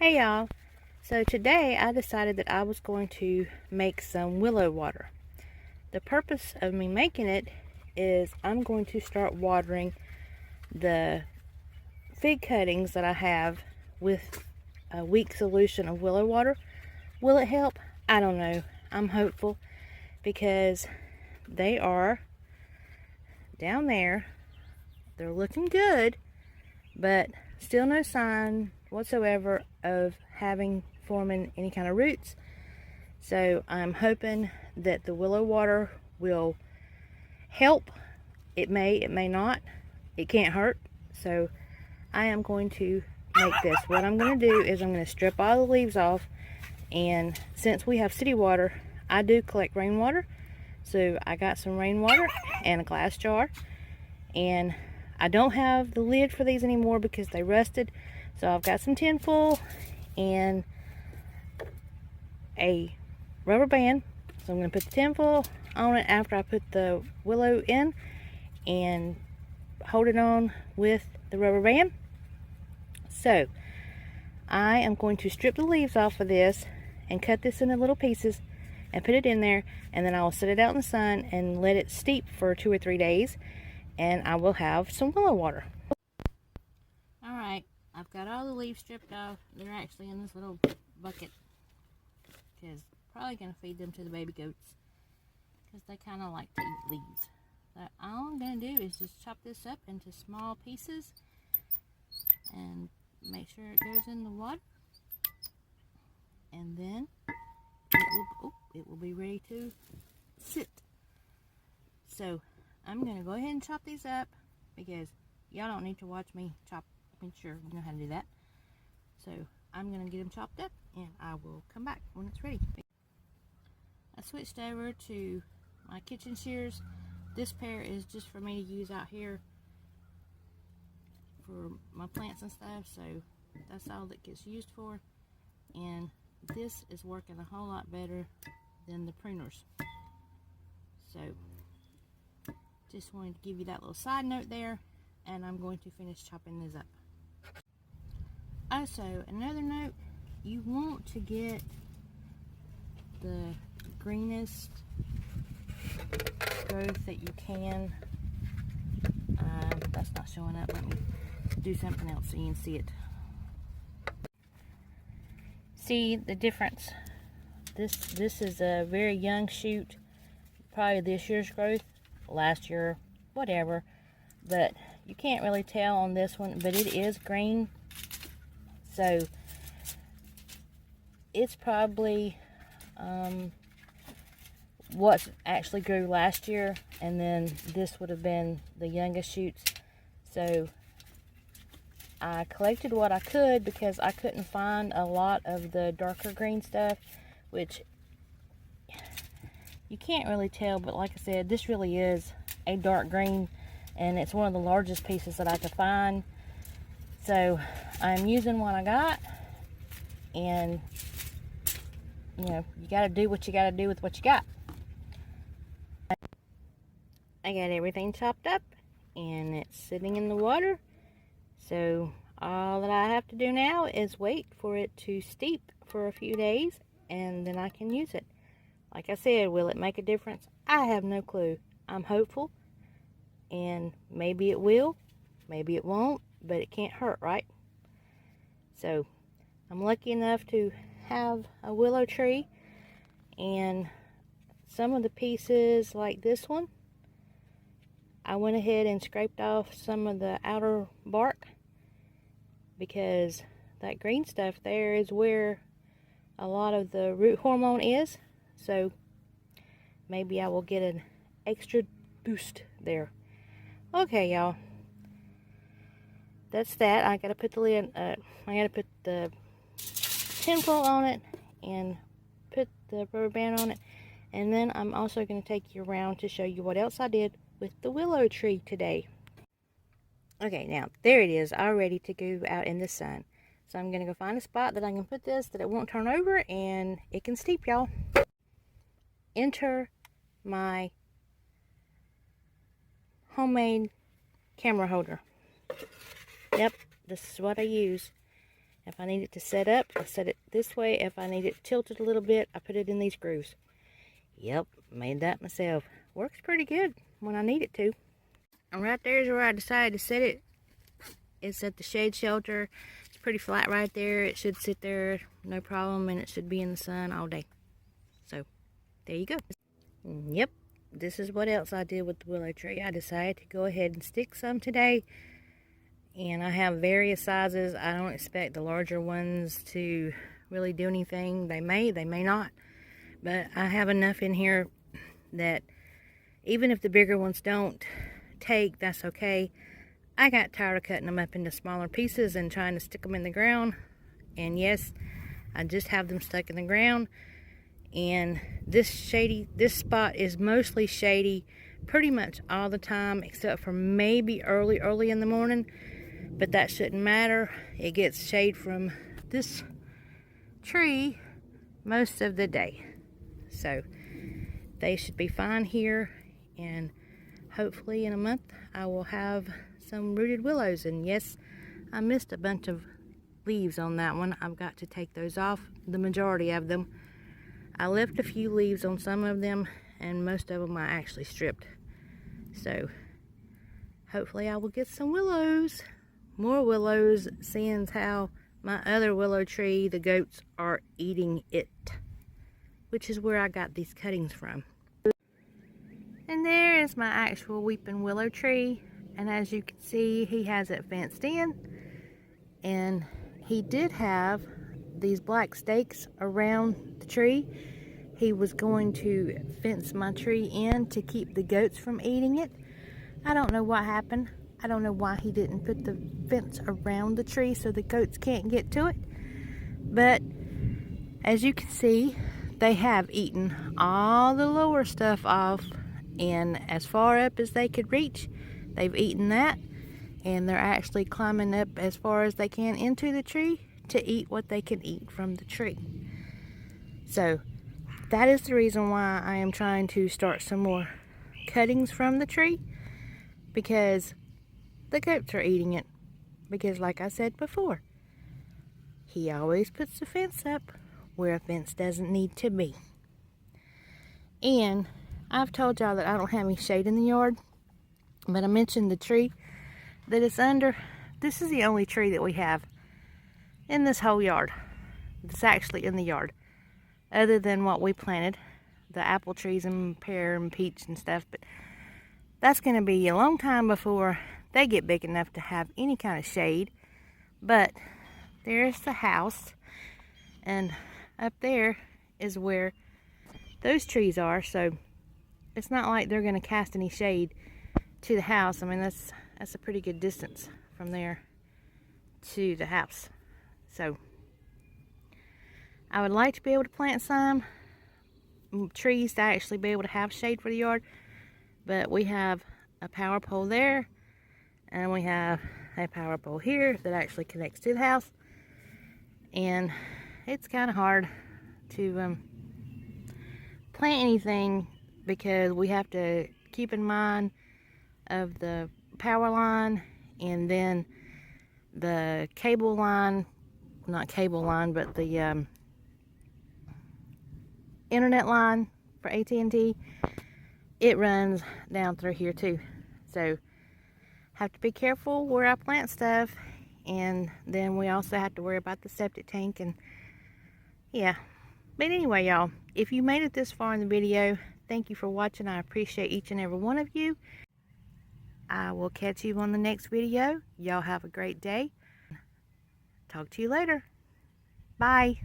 Hey y'all, so today I decided that I was going to make some willow water. The purpose of me making it is I'm going to start watering the fig cuttings that I have with a weak solution of willow water. Will it help? I don't know. I'm hopeful because they are down there. They're looking good, but still no sign whatsoever of forming any kind of roots. So I'm hoping that the willow water will help. It may not. It can't hurt. So I am going to make this. What I'm going to do is I'm going to strip all the leaves off, and since we have city water, I do collect rainwater. So I got some rainwater and a glass jar, and I don't have the lid for these anymore because they rusted. So I've got some tin foil and a rubber band. So I'm going to put the tin foil on it after I put the willow in and hold it on with the rubber band. So I am going to strip the leaves off of this and cut this into little pieces and put it in there, and then I will set it out in the sun and let it steep for 2 or 3 days, and I will have some willow water. Alright, I've got all the leaves stripped off. They're actually in this little bucket because probably going to feed them to the baby goats because they kind of like to eat leaves. So all I'm going to do is just chop this up into small pieces and make sure it goes in the water, and then it will be ready to sit. So I'm going to go ahead and chop these up because y'all don't need to watch me chop. I'm sure you know how to do that. So I'm going to get them chopped up and I will come back when it's ready. I switched over to my kitchen shears. This pair is just for me to use out here for my plants and stuff, so that's all that gets used for. And this is working a whole lot better than the pruners. So just wanted to give you that little side note there, and I'm going to finish chopping this up. Also, another note, you want to get the greenest growth that you can. That's not showing up. Let me do something else so you can see it. See the difference? This is a very young shoot, probably this year's growth, last year, whatever, but you can't really tell on this one, but it is green. So it's probably what actually grew last year, and then this would have been the youngest shoots. So I collected what I could because I couldn't find a lot of the darker green stuff, which you can't really tell, but like I said, this really is a dark green, and it's one of the largest pieces that I could find. So I'm using what I got, and you know, you got to do what you got to do with what you got. I got everything chopped up and it's sitting in the water, so all that I have to do now is wait for it to steep for a few days, and then I can use it. Like I said, will it make a difference? I have no clue. I'm hopeful, and maybe it will, maybe it won't, but it can't hurt, right? So I'm lucky enough to have a willow tree, and some of the pieces like this one, I went ahead and scraped off some of the outer bark because that green stuff there is where a lot of the root hormone is. So maybe I will get an extra boost there. Okay, y'all, that's that. I gotta put the lid. I gotta put the tin foil on it and put the rubber band on it, and then I'm also going to take you around to show you what else I did with the willow tree today. Okay, now there it is, all ready to go out in the sun. So I'm going to go find a spot that I can put this that it won't turn over and it can steep, y'all. Enter my homemade camera holder. Yep, this is what I use. If I need it to set up, I set it this way. If I need it tilted a little bit, I put it in these grooves. Yep, made that myself. Works pretty good when I need it to. And right there is where I decided to set it. It's at the shade shelter. It's pretty flat right there. It should sit there no problem, and it should be in the sun all day. So there you go. Yep, this is what else I did with the willow tree. I decided to go ahead and stick some today, and I have various sizes. I don't expect the larger ones to really do anything. They may not, but I have enough in here that even if the bigger ones don't take, that's okay. I got tired of cutting them up into smaller pieces and trying to stick them in the ground. And yes, I just have them stuck in the ground. And this spot is mostly shady pretty much all the time, except for maybe early in the morning. But that shouldn't matter. It gets shade from this tree most of the day. So they should be fine here. And hopefully in a month I will have some rooted willows. And yes, I missed a bunch of leaves on that one. I've got to take those off, the majority of them. I left a few leaves on some of them, and most of them I actually stripped. So hopefully I will get some willows, more willows, seeing how my other willow tree, the goats are eating it, which is where I got these cuttings from. And there is my actual weeping willow tree. And as you can see, he has it fenced in. And he did have these black stakes around the tree. He was going to fence my tree in to keep the goats from eating it. I don't know what happened. I don't know why he didn't put the fence around the tree so the goats can't get to it. But as you can see, they have eaten all the lower stuff off. And as far up as they could reach, they've eaten that. And they're actually climbing up as far as they can into the tree to eat what they can eat from the tree. So that is the reason why I am trying to start some more cuttings from the tree, because the goats are eating it. Because like I said before, he always puts the fence up where a fence doesn't need to be. And I've told y'all that I don't have any shade in the yard, but I mentioned the tree that it's under. This is the only tree that we have in this whole yard that's actually in the yard, other than what we planted, the apple trees and pear and peach and stuff. But that's going to be a long time before they get big enough to have any kind of shade. But there's the house, and up there is where those trees are, so it's not like they're going to cast any shade to the house. I mean, that's a pretty good distance from there to the house. So I would like to be able to plant some trees to actually be able to have shade for the yard, but we have a power pole there, and we have a power pole here that actually connects to the house, and it's kind of hard to plant anything because we have to keep in mind of the power line, and then the cable line, not cable line, but the internet line for AT&T, it runs down through here too. So have to be careful where I plant stuff, and then we also have to worry about the septic tank. And yeah, but anyway, y'all, if you made it this far in the video, thank you for watching. I appreciate each and every one of you. I will catch you on the next video. Y'all have a great day. Talk to you later. Bye.